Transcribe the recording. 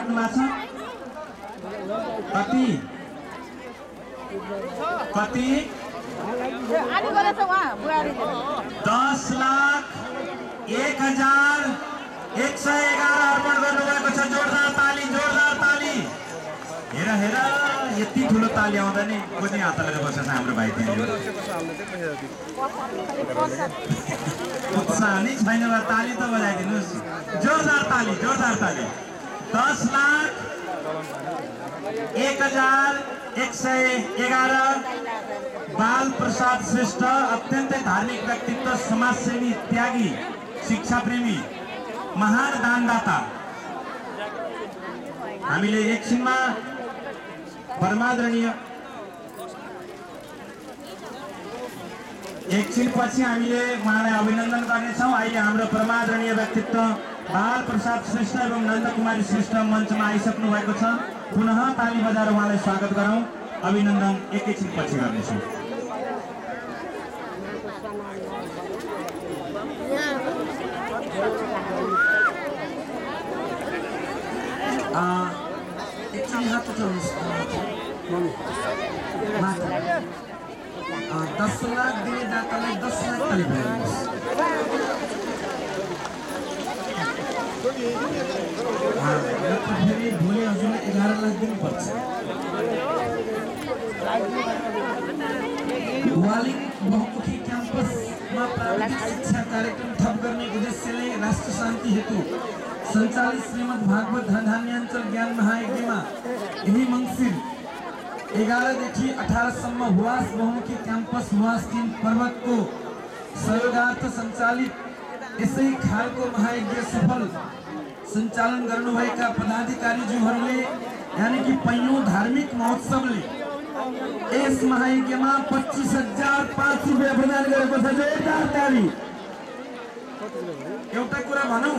राख्नु भएको छ कति 10,01,111 अर्पण गर्नुभएको छ। जोरदार ताली हेर हेर यति ठुलो ताली आउँदा नि कोही हात हालेर बस्छ हाम्रो भाइ उत्साह नै छैन र ताली त बजाइदिनुहोस्। जोरदार ताली 10,01,111 बाल प्रसाद श्रेष्ठ अत्यन्तै धार्मिक व्यक्तित्व, समाजसेवी, त्यागी, शिक्षा प्रेमी, महान दानदाता। हामीले एकछिनमा परमादरणीय एकछिनपछि हामीले उहाँलाई अभिनन्दन गर्नेछौँ। अहिले हाम्रो परमादरणीय व्यक्तित्व बाल प्रसाद श्रेष्ठ एवं नन्दकुमारी श्रेष्ठ मञ्चमा आइसक्नु भएको छ। पुनः ताली बजाएर उहाँलाई स्वागत गरौँ। अभिनन्दन एकैछिनपछि गर्नेछौँ। एकचुअली हात उठाउनुहोस्। 10 लाख दिने दातालाई 10 लाख ताली बजाउनुहोस्। फेरि भोलि हजुरलाई 11 लाख दिनुपर्छ। वालिङ बहुमुखी क्याम्पसमा प्राविधिक शिक्षा कार्यक्रम थप गर्ने उद्देश्यले राष्ट्र शान्ति हेतु सञ्चालित श्रीमद् भागवत धनधान्याञ्चल ज्ञान महायज्ञमा यही मङ्सिर 11 देखि 18 सम्म हुवास बहुमुखी क्याम्पस हुवास 3 पर्वतको सहयोगार्थ सञ्चालित यसै खालको महायज्ञ सफल सञ्चालन गर्नुभएका पदाधिकारीज्यूहरूले यानि कि पैयौं धार्मिक महोत्सवले यस महायज्ञमा 25,005 रुपैयाँ प्रदान गरेको छ। जोरदार ताली। एउटा कुरा भनौं,